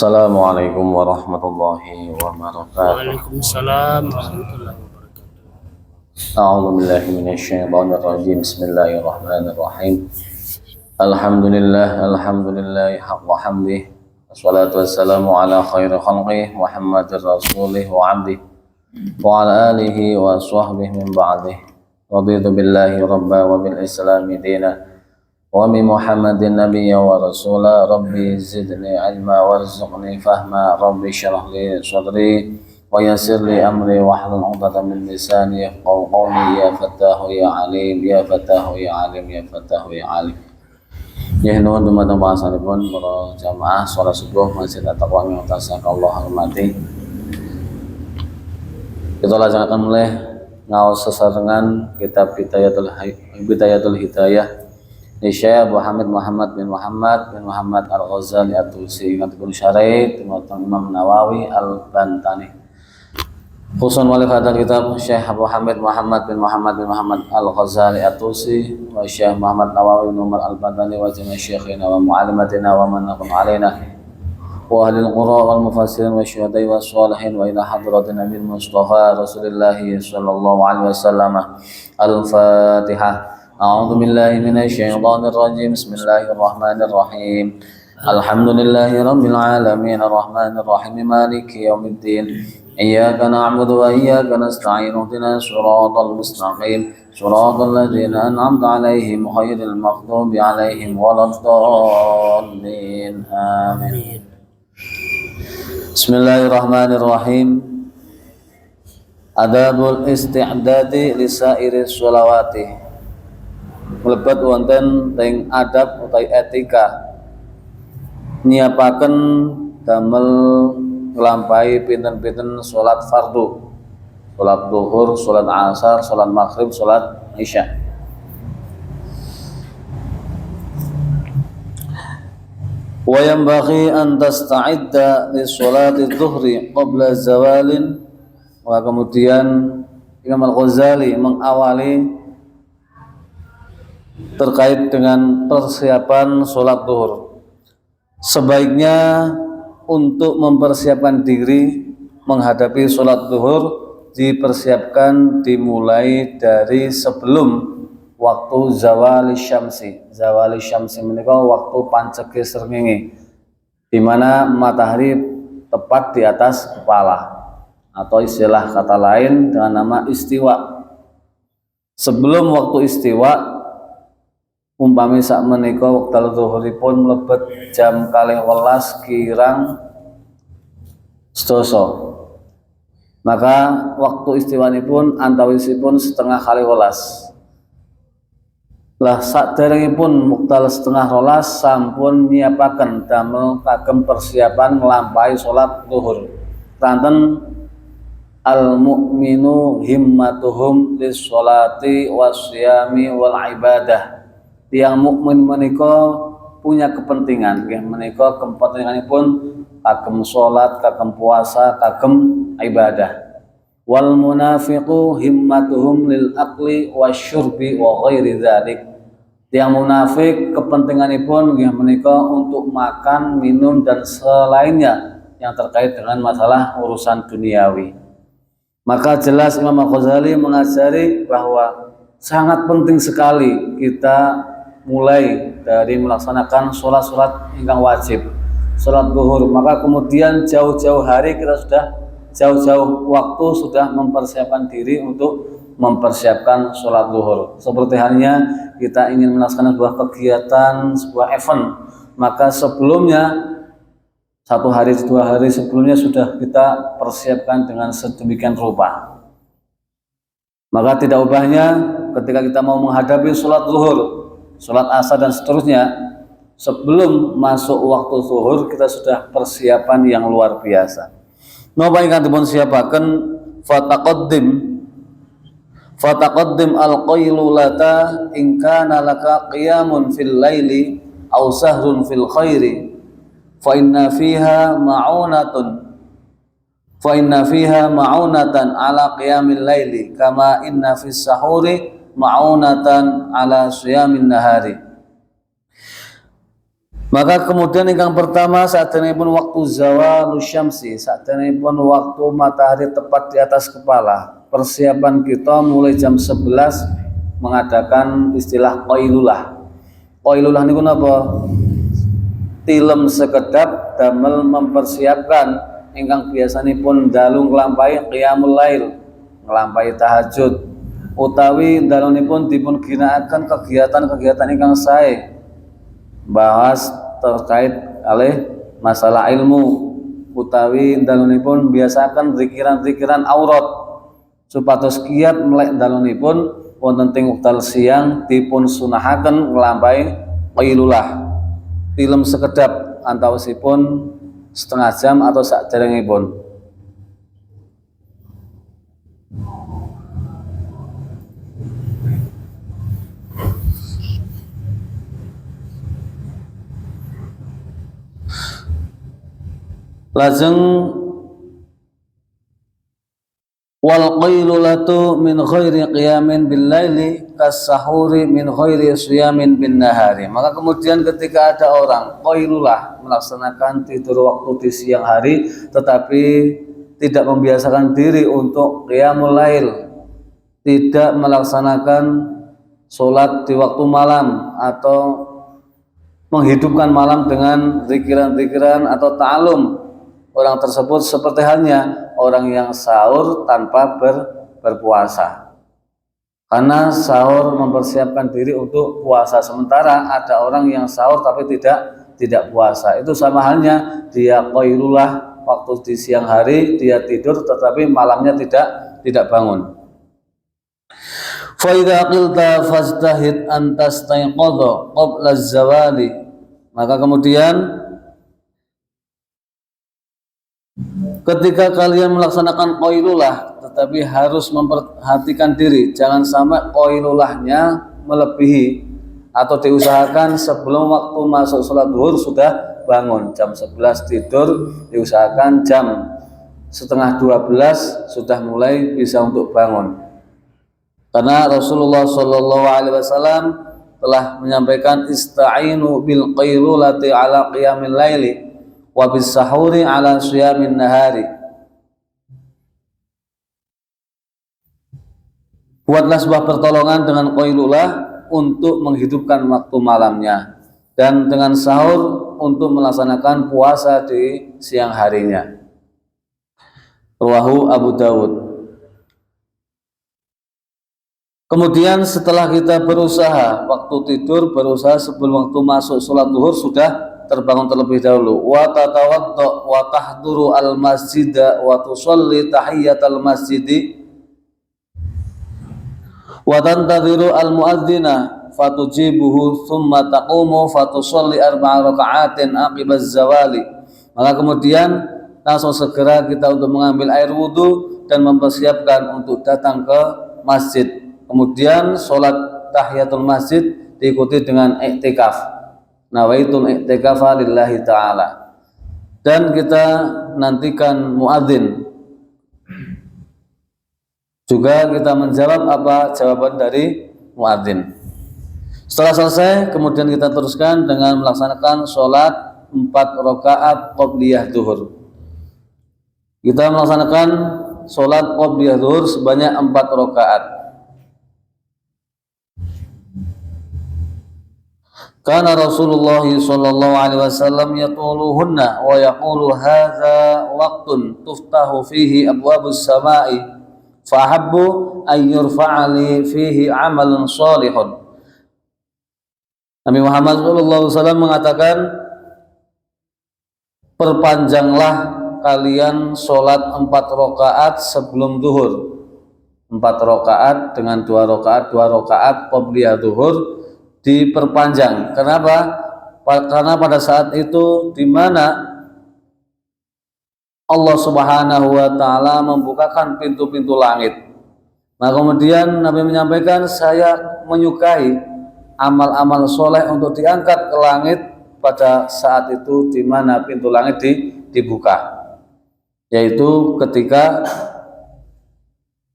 Assalamualaikum warahmatullahi wabarakatuh. Waalaikumsalam warahmatullahi wabarakatuh. A'udzu billahi minasyaitonir rajim. Bismillahirrahmanirrahim. Alhamdulillah haqqa hamdih. Wassalatu wassalamu ala khairi khalqih Muhammadir rasulih wa 'abdih wa ala alihi wa sahbihi min ba'dih. Raditu billahi rabba wa bil islami dina wa bi Muhammadin nabiyya wa rasula. Rabbi zidni ilma warzuqni fahma. Rabbi shrah li sadri wa yassir li amri wahlul 'uqdatam min lisani yafqahu qawli. Ya Fattahu ya Alim, ya Fattahu ya Alim, ya Fattahu ya Alim. Ya nuwun dumateng pasanipun para jamaah salat subuh Masjid At-Taqwa ing Allah hormati. Kita lajengaken mulai ngaos sesarengan kitab Bidayatul Hidayah Syekh Abu Hamid Muhammad bin Muhammad Al-Ghazali At-Tusi ngatipun syarih dumateng Imam Nawawi Al-Bantani. Khusun wali hadal kitab Syekh Abu Hamid Muhammad Al-Ghazali At-Tusi wa Syekh Muhammad Nawawi bin Umar Al-Bantani wa jami'a syekhina wa mu'allimatina wa man naqum alaina wa ahlil qura wal mufassirin wa syuhada'i wa sholihin wa ila hadratin Nabi Mustafa Rasulullah sallallahu alaihi wasallam. Al-Fatihah. A'udzu billahi minasy syaithanir rajim. Bismillahirrahmanirrahim. Alhamdulillahi rabbil alamin arrahmanir rahim maliki yaumiddin. Iyyaka na'budu wa iyyaka nasta'in. Ihdinas siratal mustaqim. Siratal ladzina an'amta 'alaihim ghairil maghdubi 'alaihim waladdallin. Amin. Bismillahirrahmanirrahim. Adabul isti'dadi li sairis sholawati. Mlebet wonten teng adab utawi etika nyiapaken damel nglampahi pinten-pinten salat fardu, salat zuhur, salat asar, salat maghrib, salat isya. Wa yanbaghi an tasta'idda li sholati dhuhri qabla zawalin. Wa kemudian Imam Al-Ghazali mengawali terkait dengan persiapan sholat zuhur. Sebaiknya untuk mempersiapkan diri menghadapi sholat zuhur dipersiapkan dimulai dari sebelum waktu zawali syamsi. Zawali syamsi menika waktu pancege srengenge, di mana matahari tepat di atas kepala, atau istilah kata lain dengan nama istiwa. Sebelum waktu istiwa, umpami sak menika wekdal zuhuripun mlebet jam 12 kirang sedasa, maka waktu istiwanipun antawisipun setengah 12. Lah saderengipun wekdal setengah 12 sampun nyiapaken damel kagem persiapan nglampahi salat zuhur. Ranten al mu'minu himmatuhum lis sholati wasyami wal ibadah. Tiang mukmin menika punya kepentingan, menika kepentinganipun kagem salat, kagem puasa, kagem ibadah. Wal munafiqu himmatuhum lil akli wasyurbi wa ghairi dzalik. Tiang munafik kepentinganipun menika untuk makan, minum dan selainnya yang terkait dengan masalah urusan duniawi. Maka jelas Imam Al-Ghazali mengajari bahwa sangat penting sekali kita mulai dari melaksanakan sholat-sholat yang wajib, sholat zuhur. Maka kemudian jauh-jauh hari kita sudah jauh-jauh waktu sudah mempersiapkan diri untuk mempersiapkan sholat zuhur. Seperti halnya kita ingin melaksanakan sebuah kegiatan, sebuah event, maka sebelumnya 1 hari 2 hari sebelumnya sudah kita persiapkan dengan sedemikian rupa. Maka tidak ubahnya ketika kita mau menghadapi sholat zuhur, sholat asar dan seterusnya, sebelum masuk waktu zuhur kita sudah persiapan yang luar biasa. Napa ingkang dipun siapaken fataqaddim al-qailulata in kana laka qiyamun fil laili aw sahrun fil khairi fa inna fiha ma'unatan ala qiyamil laili kama inna fis sahuri ma'unatan ala siyamin nahari. Maka kemudian ingkang pertama saderengipun waktu zawal syamsi, saderengipun waktu matahari tepat di atas kepala, persiapan kita mulai jam 11 mengadakan istilah qailulah. Qailulah niku napa? Tilem sekedap damel mempersiapkan ingkang biasanipun dalu nglampahi qiyamul lail, nglampahi tahajud, utawi dalunipun dipun ginakaken kegiatan-kegiatan ingkang sae, bahas terkait oleh masalah ilmu, utawi dalunipun biasakan zikiran-zikiran aurat supados kiyat melek dalunipun wonten teng wekdal siang dipun sunahaken nglampahi qailulah tilem sekedap antawisipun setengah jam atau saderengipun. Lajeng wal qailulatu min ghairi qiyamin bil laili kas-sahuri min ghairi siyamin bin nahari. Maka kemudian ketika ada orang qailulah melaksanakan tidur waktu di siang hari tetapi tidak membiasakan diri untuk qiyamul lail, tidak melaksanakan sholat di waktu malam atau menghidupkan malam dengan zikiran-zikiran atau ta'alum, orang tersebut seperti halnya orang yang sahur tanpa berpuasa. Karena sahur mempersiapkan diri untuk puasa, sementara ada orang yang sahur tapi tidak puasa. Itu sama halnya dia qailulah waktu di siang hari dia tidur tetapi malamnya tidak bangun. Fa idza qilta fastahid an tastayqadha qabla az-zawali. Maka kemudian ketika kalian melaksanakan qailulah tetapi harus memperhatikan diri, jangan sampai qailulahnya melebihi atau diusahakan sebelum waktu masuk sholat zuhur sudah bangun. Jam 11 tidur, diusahakan jam setengah 12 sudah mulai bisa untuk bangun. Karena Rasulullah SAW telah menyampaikan ista'inu bil qailulati ala qiyamil laili wa bis sahuri ala siyamin nahari. Buatlah sebuah pertolongan dengan qailulah untuk menghidupkan waktu malamnya dan dengan sahur untuk melaksanakan puasa di siang harinya. Rawahu Abu Dawud. Kemudian setelah kita berusaha waktu tidur, berusaha sebelum waktu masuk sholat zuhur sudah terbangun terlebih dahulu. Wa tatawadda wa tahduru al masjida wa tusalli tahiyatal masjidi wa tantadhiru al muadzina fatujibuhu thumma taqumu fatusalli arba'a raka'atin aqibaz zawali. Maka kemudian langsung segera kita untuk mengambil air wudu dan mempersiapkan untuk datang ke masjid. Kemudian sholat tahiyatul masjid diikuti dengan iktikaf. Nawaitum iktikafa lillahi ta'ala. Dan kita nantikan muadzin. Juga kita menjawab apa jawaban dari muadzin. Setelah selesai, kemudian kita teruskan dengan melaksanakan sholat 4 rakaat qobliyah zuhur. Kita melaksanakan sholat qobliyah zuhur sebanyak 4 rakaat. Kana Rasulullah sallallahu alaihi wasallam yatuluhunna wa yaqulu hadza waqtun tuftahu fihi abwabus samai fahabbu an yurfa'a li fihi amalun shalihun. Nabi Muhammad sallallahu alaihi wasallam mengatakan, perpanjanglah kalian sholat 4 rakaat sebelum zuhur. 4 rakaat dengan 2 rakaat qobliyah zuhur diperpanjang. Kenapa? Karena pada saat itu di mana Allah Subhanahu wa taala membukakan pintu-pintu langit. Nah, kemudian Nabi menyampaikan, saya menyukai amal-amal soleh untuk diangkat ke langit pada saat itu di mana pintu langit dibuka, yaitu ketika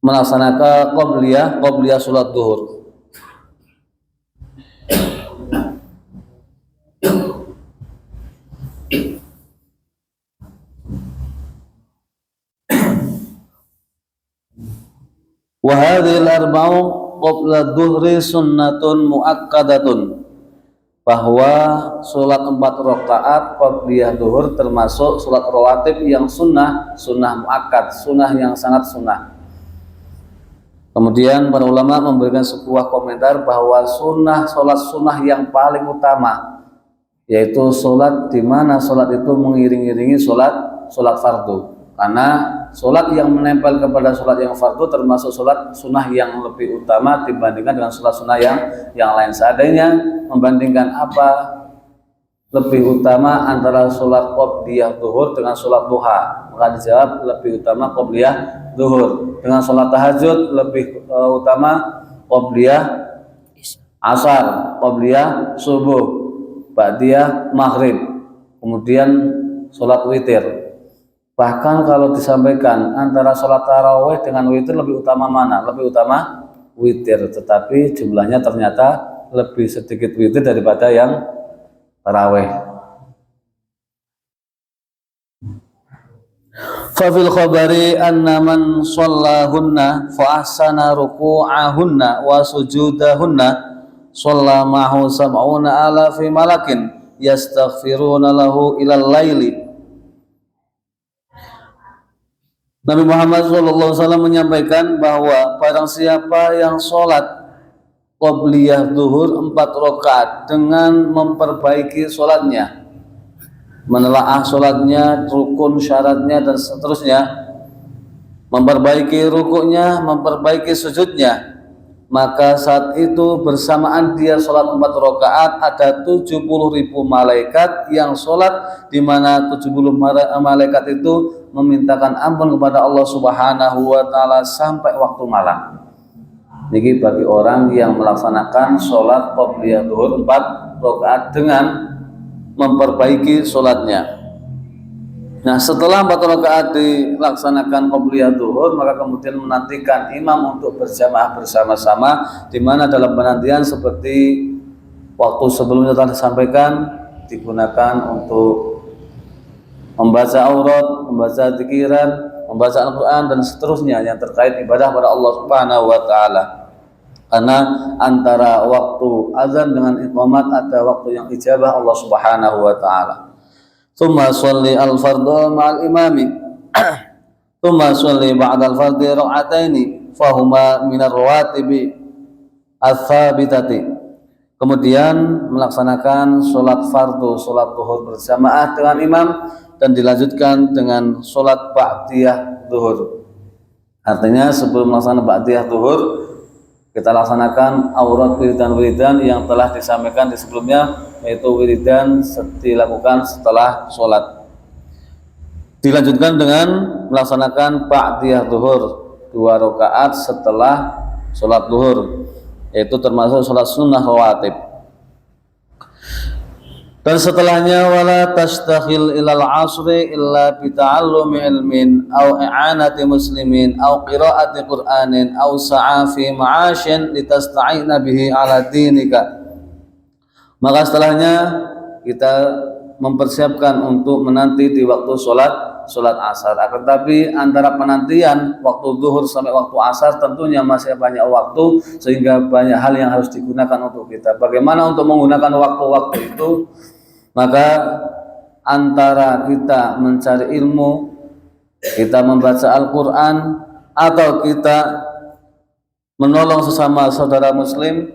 melaksanakan qobliyah sholat zuhur. Wa hadhil arba'u qabla dhuhri sunnatun muakkadatun, bahwa sholat 4 rakaat qabliyah zuhur termasuk sholat rawatib yang sunnah muakkad, sunnah yang sangat sunnah. Kemudian para ulama memberikan sebuah komentar bahwa sholat sunnah yang paling utama yaitu sholat di mana sholat itu mengiring-iringi sholat fardu, karena sholat yang menempel kepada sholat yang fardu termasuk sholat sunnah yang lebih utama dibandingkan dengan sholat sunnah yang lain. Seandainya membandingkan apa lebih utama antara sholat qobliyah zuhur dengan sholat duha, maka dijawab lebih utama qobliyah zuhur. Dengan sholat tahajud lebih utama qobliyah asar, qobliyah subuh, ba'diyah maghrib, kemudian sholat witir. Bahkan kalau disampaikan antara sholat tarawih dengan witir lebih utama mana? Lebih utama witir, tetapi jumlahnya ternyata lebih sedikit witir daripada yang tarawih. Fafil khabari anna man shallahunna fa ahsana ruku'ahunna wa sujudahunna shalla ma'hu sab'una alafi malakin yastaghfiruna lahu ilal laili. Nabi Muhammad SAW menyampaikan bahwa barang siapa yang sholat qobliyah zuhur 4 rakaat dengan memperbaiki sholatnya, menelaah sholatnya, rukun syaratnya dan seterusnya, memperbaiki rukuknya, memperbaiki sujudnya, maka saat itu bersamaan dia sholat 4 rakaat ada 70.000 malaikat yang sholat, di mana 70 malaikat itu memintakan ampun kepada Allah Subhanahu wa taala sampai waktu malam. Ini bagi orang yang melaksanakan sholat qobliyah zuhur 4 rakaat dengan memperbaiki sholatnya. Nah, setelah 4 rakaat dilaksanakan qobliyah zuhur, maka kemudian menantikan imam untuk berjamaah bersama-sama, di mana dalam penantian seperti waktu sebelumnya telah disampaikan, digunakan untuk membaca aurat, membaca zikiran, membaca Al-Quran dan seterusnya yang terkait ibadah pada Allah Subhanahu wa taala. Karena antara waktu azan dengan iqamat ada waktu yang ijabah Allah Subhanahu wa taala. Tsumma sholli al-fardhu ma'al imami. Tsumma sholli ba'da al-fardhi rak'ataini fa huma min ar-rawatibi ats-tsabitati. Kemudian melaksanakan sholat fardu, sholat zuhur berjamaah dengan imam, dan dilanjutkan dengan sholat ba'diyah zuhur. Artinya sebelum melaksanakan ba'diyah zuhur, kita laksanakan aurat wiridan-wiridan yang telah disampaikan di sebelumnya, yaitu wiridan dilakukan setelah sholat. Dilanjutkan dengan melaksanakan ba'diyah zuhur 2 rakaat setelah sholat zuhur, yaitu termasuk sholat sunnah rawatib. Dan setelahnya wala tastakhil ilal asri illa bi ta'allumi ilmin aw i'anati muslimin aw qira'ati qur'anin aw sa'a fi ma'ashin litasta'ina bihi ala dinika. Maka setelahnya kita mempersiapkan untuk menanti di waktu sholat asar. Akan tapi antara penantian waktu zuhur sampai waktu asar tentunya masih banyak waktu, sehingga banyak hal yang harus digunakan untuk kita. Bagaimana untuk menggunakan waktu-waktu itu? Maka antara kita mencari ilmu, kita membaca Al-Quran, atau kita menolong sesama saudara muslim,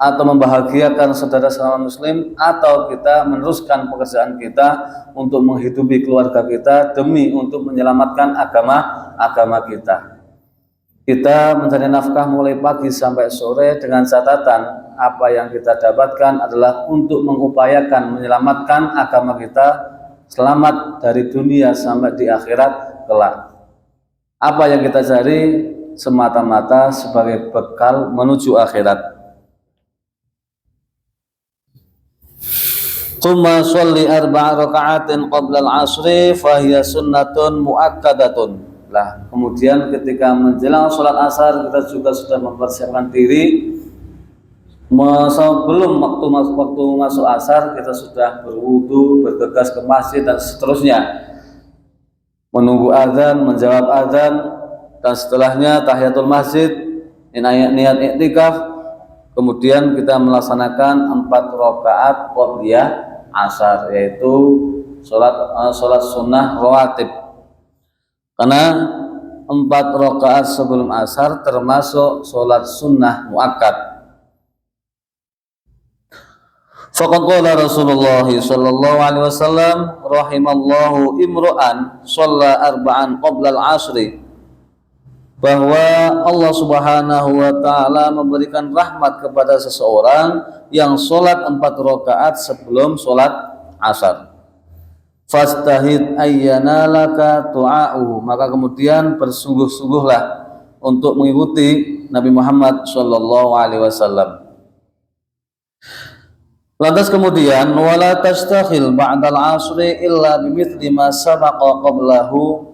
atau membahagiakan saudara sesama muslim, atau kita meneruskan pekerjaan kita untuk menghidupi keluarga kita demi untuk menyelamatkan agama kita. Kita mencari nafkah mulai pagi sampai sore dengan catatan apa yang kita dapatkan adalah untuk mengupayakan menyelamatkan agama kita, selamat dari dunia sampai di akhirat kelak. Apa yang kita cari semata-mata sebagai bekal menuju akhirat. Tsumma sholli 4 raka'atin qabla al-'ashri fa hiya sunnatun muakkadatun. Lah, kemudian ketika menjelang sholat asar kita juga sudah mempersiapkan diri. Sebelum waktu masuk asar kita sudah berwudu, bergegas ke masjid dan seterusnya, menunggu azan, menjawab azan, dan setelahnya tahiyatul masjid, niat iktikaf, kemudian kita melaksanakan 4 rakaat qobliyah asar, yaitu sholat sunnah rawatib. Karena 4 rakaat sebelum asar termasuk sholat sunnah muakkad. Faqad qala Rasulullah sallallahu alaihi wasallam, rahimallahu imra'an shalla arba'an qabla al-'asri, bahwa Allah Subhanahu wa taala memberikan rahmat kepada seseorang yang sholat 4 rakaat sebelum sholat asar. Fastahid ayyana laka tu'a'u, maka kemudian bersungguh-sungguhlah untuk mengikuti Nabi Muhammad sallallahu alaihi wasallam. Lantas kemudian wala tastakhil ba'dal 'asri illa bimithli ma sabaqa qablahu,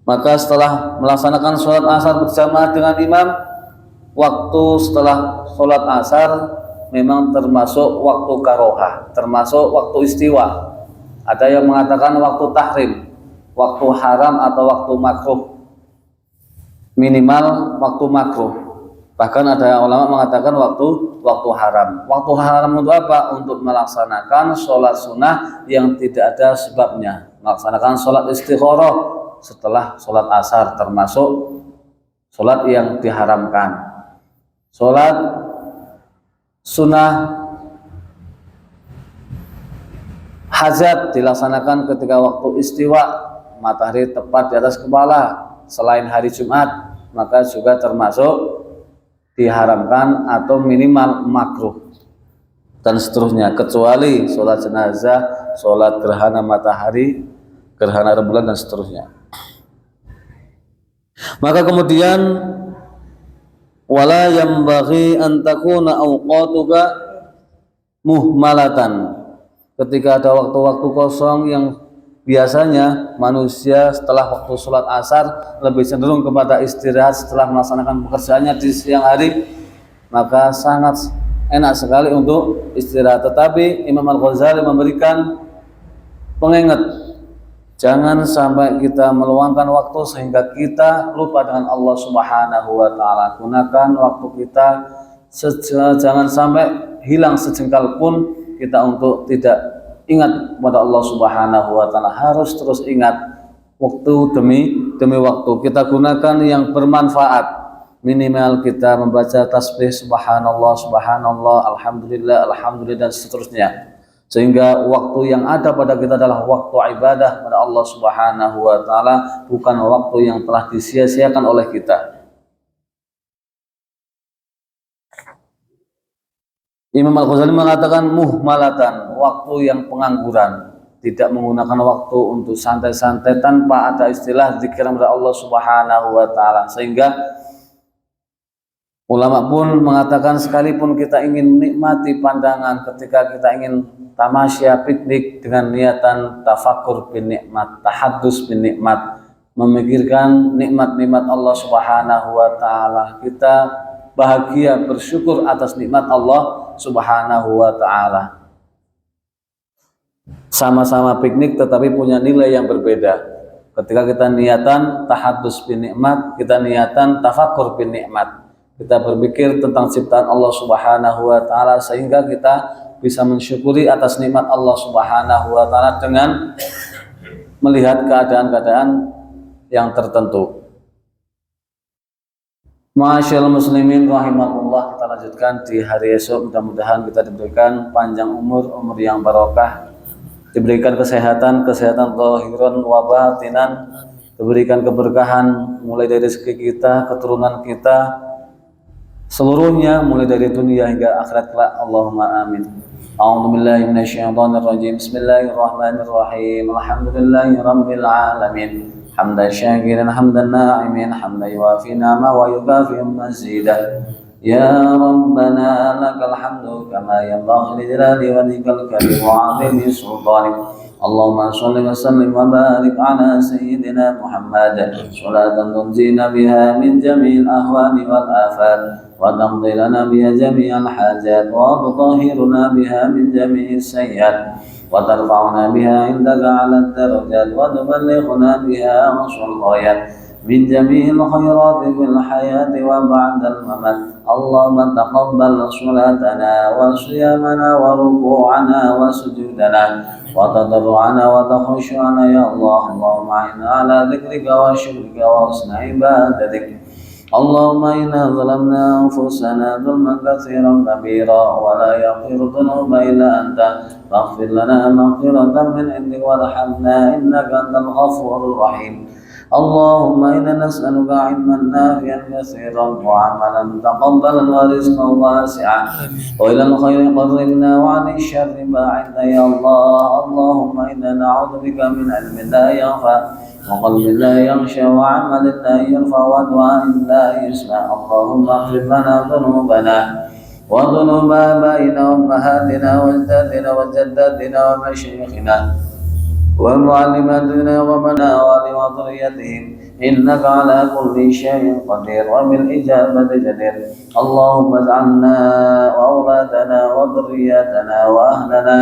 maka setelah melaksanakan sholat asar berjamaah dengan imam, waktu setelah sholat asar memang termasuk waktu karohah, termasuk waktu istiwa. Ada yang mengatakan waktu tahrim, waktu haram atau waktu makruh, minimal waktu makruh. Bahkan ada ulama mengatakan waktu haram. Waktu haram untuk apa? Untuk melaksanakan sholat sunnah yang tidak ada sebabnya, melaksanakan sholat istikharah setelah sholat asar, termasuk sholat yang diharamkan. Sholat sunnah hajat dilaksanakan ketika waktu istiwa, matahari tepat di atas kepala selain hari Jumat, maka juga termasuk diharamkan atau minimal makruh, dan seterusnya, kecuali sholat jenazah, sholat gerhana matahari, gerhana rembulan, dan seterusnya. Maka kemudian wala yambaghi an takuna awqatuka muhmalatan, ketika ada waktu-waktu kosong yang biasanya manusia setelah waktu sholat asar lebih cenderung kepada istirahat setelah melaksanakan pekerjaannya di siang hari, maka sangat enak sekali untuk istirahat. Tetapi Imam Al-Ghazali memberikan pengingat, jangan sampai kita meluangkan waktu sehingga kita lupa dengan Allah Subhanahu wa taala. Gunakan waktu kita, jangan sampai hilang sejengkal pun kita untuk tidak ingat kepada Allah Subhanahu wa taala. Harus terus ingat, waktu demi waktu kita gunakan yang bermanfaat. Minimal kita membaca tasbih subhanallah subhanallah, alhamdulillah alhamdulillah, dan seterusnya, sehingga waktu yang ada pada kita adalah waktu ibadah pada Allah Subhanahu wa taala, bukan waktu yang telah disia-siakan oleh kita. Imam Al-Ghazali mengatakan muhmalatan, waktu yang pengangguran, tidak menggunakan waktu untuk santai-santai tanpa ada istilah zikir kepada Allah Subhanahu wa taala. Sehingga ulama pun mengatakan, sekalipun kita ingin nikmati pandangan, ketika kita ingin tamasya, piknik dengan niatan tafakur bin nikmat, tahaddus bin nikmat, memikirkan nikmat-nikmat Allah Subhanahu wa taala, kita bahagia bersyukur atas nikmat Allah Subhanahu wa ta'ala. Sama-sama piknik tetapi punya nilai yang berbeda. Ketika kita niatan tahaddus bin nikmat, kita niatan tafakur bin nikmat, kita berpikir tentang ciptaan Allah Subhanahu wa ta'ala, sehingga kita bisa mensyukuri atas nikmat Allah Subhanahu wa ta'ala dengan melihat keadaan-keadaan yang tertentu. Ma'asyiral muslimin rahimakumullah, kita lanjutkan di hari esok. Mudah-mudahan kita diberikan panjang umur yang barokah, diberikan kesehatan zahiran wa batinan, diberikan keberkahan mulai dari rezeki kita, keturunan kita, seluruhnya mulai dari dunia hingga akhirat kelak. Allahumma amin. A'udzu billahi minasyaitonir rajim. Bismillahirrahmanirrahim. Alhamdulillahi rabbil alamin. حمدا شاكرا حمدا ناعما حمدا يوافي نعمه ويكافئ مزيدا. يا ربنا لك الحمد كما ينبغي لجلال وجهك الكريم وعظيم سلطانك. اللهم صل وسلم وبارك على سيدنا محمد صلاة تنجينا بها من جميع الأهوال والآفات وتقضي لنا بها جميع الحاجات وتطهرنا بها من جميع السيئات وترفعنا بها عندك على الدرجات وتبلغنا بها أقصى الغايات من جميع الخيرات في الحياة وبعد الممات. اللهم تقبل صلاتنا وصيامنا وركوعنا وسجودنا وتضرعنا وتخشعنا يا الله. اللهم أعنا على ذكرك وشكرك وحسن عبادتك. اللهم إنا ظلمنا أنفسنا ظلما كثيرا كبيرا ولا يغفر الذنوب إلا أنت فاغفر لنا مغفرة من عندك وارحمنا إنك أنت الغفور الرحيم. اللهم إنا نسألك علما نافعا كثيرا وعملا متقبلا ورزقا واسعا وإلى الخير قربنا وعن الشر باعدنا يا الله. اللهم إنا نعوذ بك من علم لا ينفع وقلب لا يخشى وعمل لا يرفع ودعاء لا يسمع. اللهم اغفر لنا ذنوبنا وذنوب آبائنا وأمهاتنا وأجدادنا وجداتنا ومشايخنا ومعلماتنا ومنا وذريتهم إنك على كل شيء قدير وبالإجابة جدير. اللهم اجعلنا وأولادنا وذرياتنا وأهلنا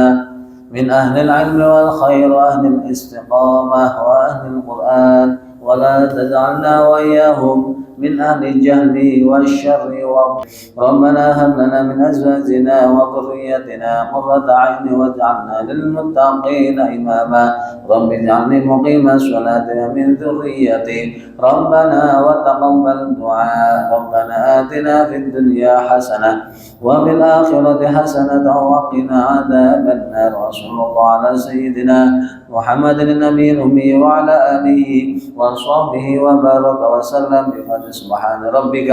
من أهل العلم والخير وأهل الاستقامة وأهل القرآن ولا تجعلنا وإياهم من أهل الجهل والشر. ربنا هب لنا من أزواجنا وذريتنا قرة أعين واجعلنا للمتقين إماما. رب اجعلني مقيم الصلاة ومن ذريتي ربنا وتقبل دعاء. ربنا آتنا في الدنيا حسنة وفي الآخرة حسنة وقنا عذاب النار. وصلى الله على سيدنا محمد النبي الأمي وعلى آله وصحبه وبارك وسلم بفضل سبحان ربك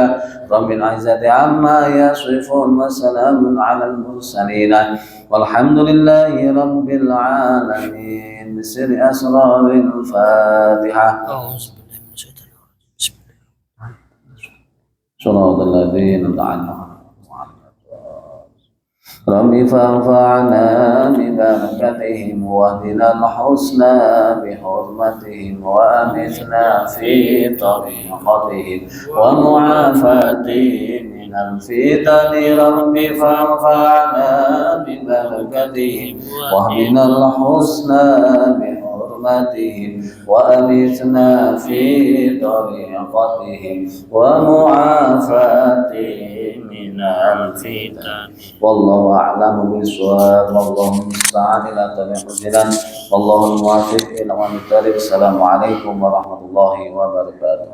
رب العزة عما يصفون وسلام على المرسلين والحمد لله رب العالمين. بسر أسرار الفاتحة. صراط الذين أنعمت رب فانفعنا ببركتهم واهدنا الحسنى بحرمتهم وأمتنا في طريقتهم ومعافاتهم من الفتن. رب فانفعنا ببركتهم واهدنا الحسنى بحرمتهم وأمتنا في طريقتهم ومعافاتهم من الفتن. والله أعلم بالصواب والله المستعان إلى طريق الجنان والله الموافق إلى أقوم الطريق. السلام عليكم ورحمة الله وبركاته.